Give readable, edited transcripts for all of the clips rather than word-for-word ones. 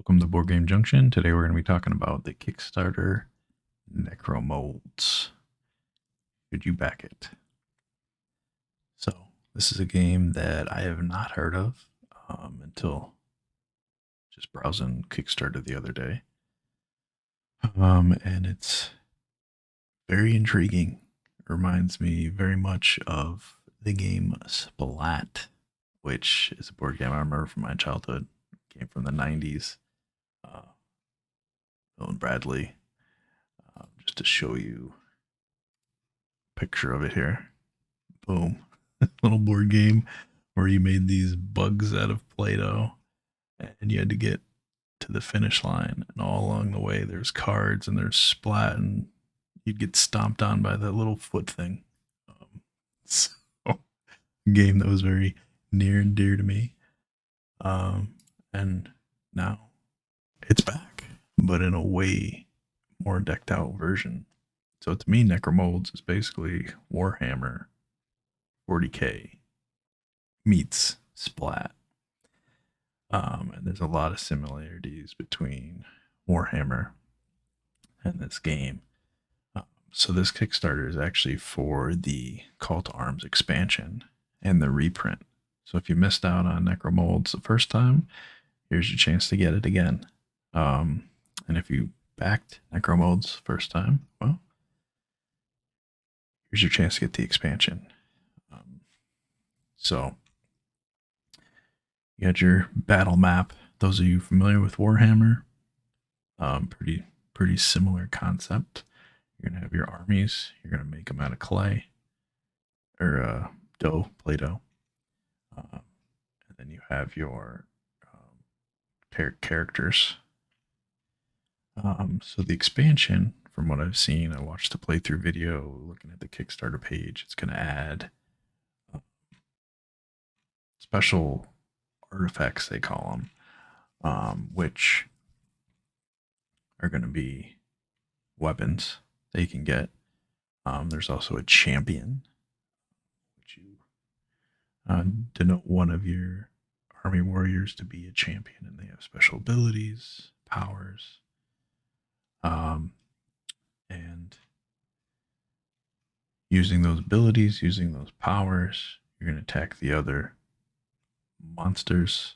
Welcome to Board Game Junction. Today we're going to be talking about the Kickstarter Necromolds. Should you back it? So, this is a game that I have not heard of until just browsing Kickstarter the other day. And it's very intriguing. It reminds me very much of the game Splat, which is a board game I remember from my childhood. It came from the 90s. Bill and Bradley. Just to show you a picture of it here. Boom. Little board game where you made these bugs out of Play-Doh and you had to get to the finish line. And all along the way, there's cards and there's Splat, and you'd get stomped on by that little foot thing. So, a game that was very near and dear to me. And now it's back, but in a way more decked out version. So to me, Necromolds is basically Warhammer 40K meets Splat. And there's a lot of similarities between Warhammer and this game. So this Kickstarter is actually for the Call to Arms expansion and the reprint. So if you missed out on Necromolds the first time, here's your chance to get it again. And if you backed Necromolds first time, well, here's your chance to get the expansion. So you got your battle map. Those of you familiar with Warhammer, pretty similar concept. You're gonna have your armies. You're gonna make them out of clay or Play-Doh, and then you have your characters. So the expansion, from what I've seen, I watched the playthrough video, looking at the Kickstarter page, it's going to add special artifacts, they call them, which are going to be weapons that you can get. There's also a champion, which you denote one of your army warriors to be a champion, and they have special abilities, powers. And using those abilities, using those powers, you're going to attack the other monsters.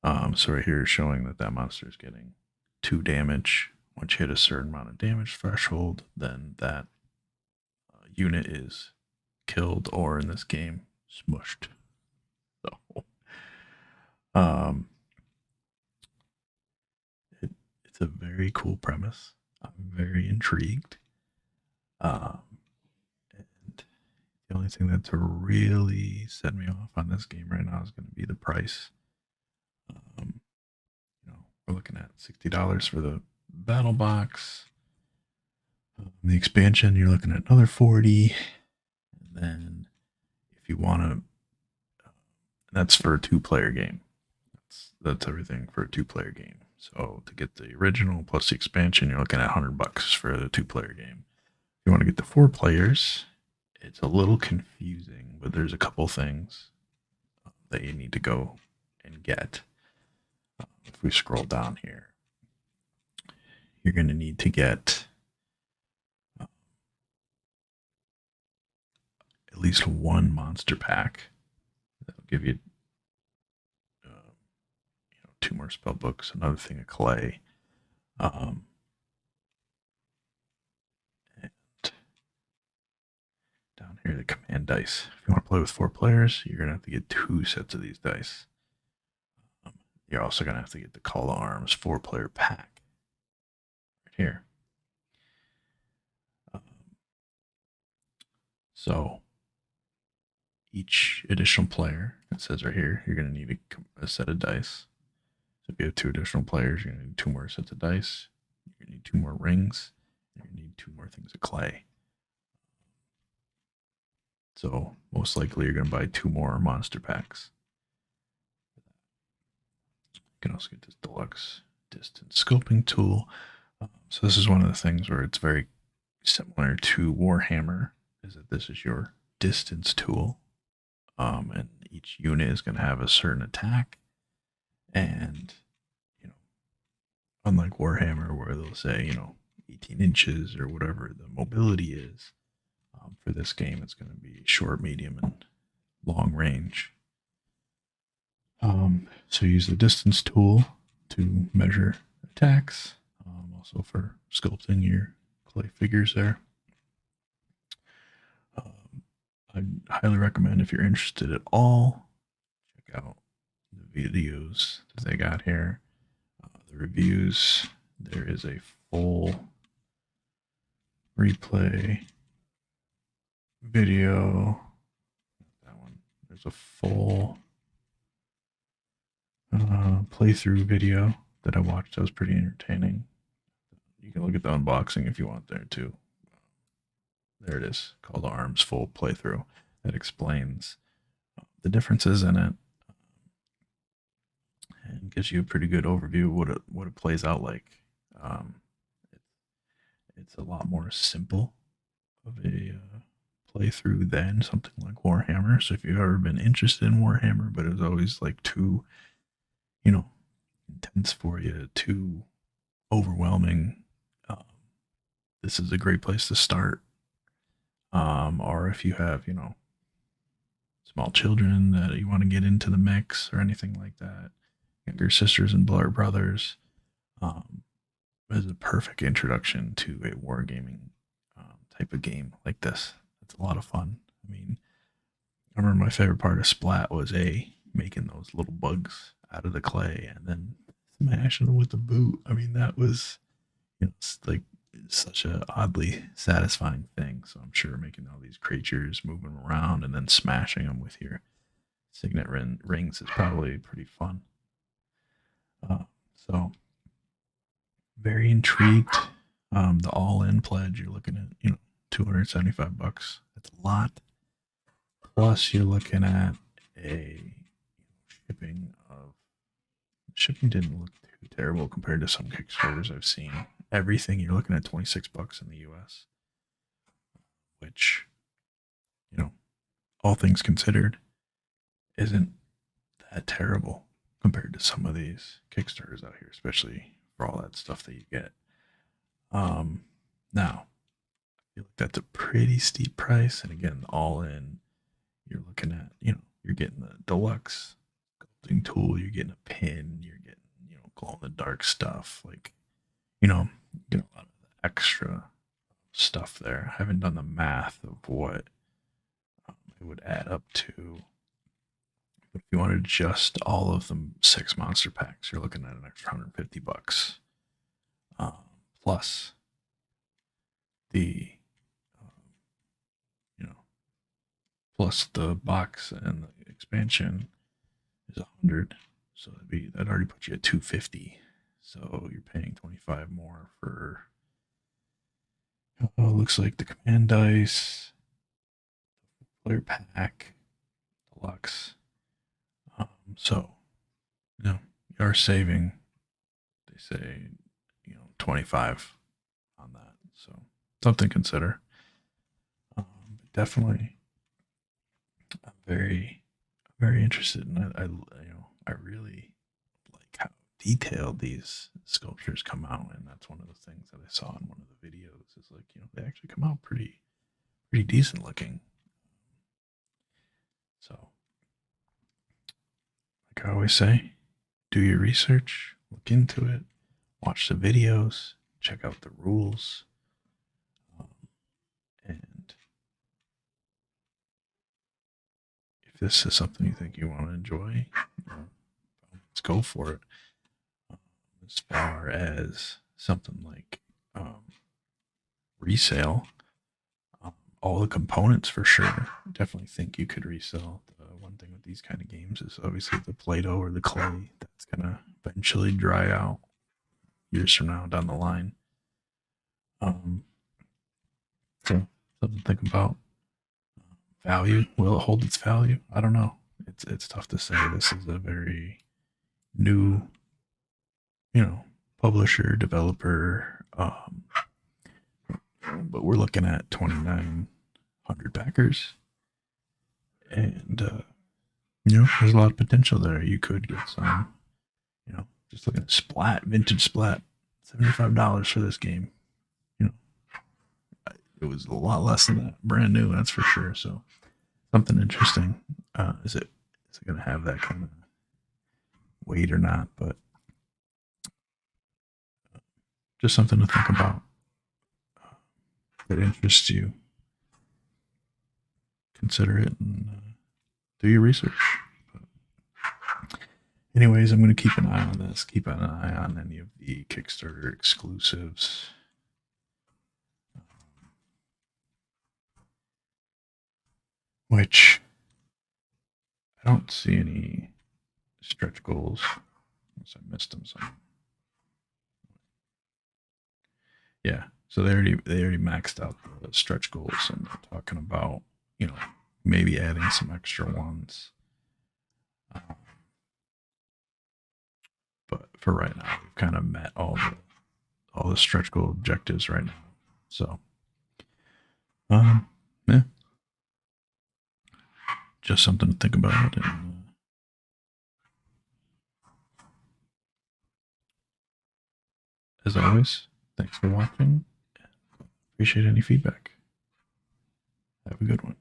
So right here is showing that monster is getting 2 damage. Once you hit a certain amount of damage threshold, then that unit is killed, or in this game, smushed. So, it's a very cool premise. I'm very intrigued. And the only thing that's really set me off on this game right now is going to be the price. We're looking at $60 for the battle box. The expansion, you're looking at another $40. And then if you want to, that's for a 2-player game. That's everything for a 2-player game. So to get the original plus the expansion, you're looking at $100 for the 2-player game. If you want to get the 4 players, it's a little confusing, but there's a couple things that you need to go and get. If we scroll down here, you're going to need to get at least 1 monster pack. That'll give you 2 more spell books, another thing of clay. And down here, the command dice. If you want to play with 4 players, you're going to have to get 2 sets of these dice. You're also going to have to get the Call to Arms 4-player pack right here. So each additional player, it says right here, you're going to need a set of dice. So if you have 2 additional players, you're going to need 2 more sets of dice. You're going to need 2 more rings. You're going to need 2 more things of clay. So most likely you're going to buy 2 more monster packs. You can also get this deluxe distance scoping tool. So this is one of the things where it's very similar to Warhammer, is that this is your distance tool. And each unit is going to have a certain attack. And, unlike Warhammer, where they'll say, 18 inches or whatever the mobility is. For this game, it's going to be short, medium, and long range. So use the distance tool to measure attacks, also for sculpting your clay figures there. I highly recommend, if you're interested at all, check out the videos that they got here, the reviews. There is a full replay video. That one. There's a full playthrough video that I watched. That was pretty entertaining. You can look at the unboxing if you want there too. There it is, called Arms Full Playthrough. That explains the differences in it and gives you a pretty good overview of what it plays out like. It's a lot more simple of a playthrough than something like Warhammer. So if you've ever been interested in Warhammer, but it was always like too, intense for you, too overwhelming, this is a great place to start. Or if you have, small children that you want to get into the mix or anything like that, younger sisters and brothers, is a perfect introduction to a wargaming type of game like this. It's a lot of fun. I mean, I remember my favorite part of Splat was making those little bugs out of the clay and then smashing them with the boot. I mean, that was, it's like such a oddly satisfying thing. So I'm sure making all these creatures, moving around, and then smashing them with your signet rings is probably pretty fun. So very intrigued. The all-in pledge, you're looking at, $275. That's a lot. Plus, you're looking at a shipping didn't look too terrible compared to some Kickstarters I've seen. Everything, you're looking at $26 in the US, which, all things considered, isn't that terrible compared to some of these Kickstarters out here, especially for all that stuff that you get. Now, I feel like that's a pretty steep price, and again, all in, you're looking at, you're getting the deluxe sculpting tool, you're getting a pin, you're getting, glow in the dark stuff, like, you get a lot of the extra stuff there. I haven't done the math of what it would add up to. But if you wanted just all of the 6 monster packs, you're looking at an extra $150. Plus the, plus the box and the expansion is $100. So that already puts you at $250. So you're paying $25 more for, looks like the command dice, player pack, deluxe. So, you are saving, they say, 25 on that. So something to consider. Definitely, I'm very, very interested in it. I really like how detailed these sculptures come out, and that's one of the things that I saw in one of the videos. Is like, they actually come out pretty decent looking. So, like I always say, do your research, look into it, watch the videos, check out the rules, and if this is something you think you want to enjoy, let's go for it. As far as something like resale, all the components for sure. Definitely think you could resell. The one thing with these kind of games is obviously the Play-Doh or the clay that's gonna eventually dry out years from now down the line. So something to think about. Value, will it hold its value? I don't know. It's tough to say. This is a very new, publisher, developer, but we're looking at 2,900 backers, and there's a lot of potential there. You could get some, just looking at Splat, vintage Splat $75 for this game. You know, it was a lot less than that. Brand new, that's for sure. So something interesting. Is it going to have that kind of weight or not? But just something to think about that interests you. Consider it and do your research. Anyways, I'm going to keep an eye on this. Keep an eye on any of the Kickstarter exclusives. Which I don't see any stretch goals. Unless I missed them some. Yeah, so they already maxed out the stretch goals, and they're talking about, you know, maybe adding some extra ones. But for right now, we've kind of met all the stretch goal objectives right now. So, yeah, just something to think about. And as always, thanks for watching. Appreciate any feedback. Have a good one.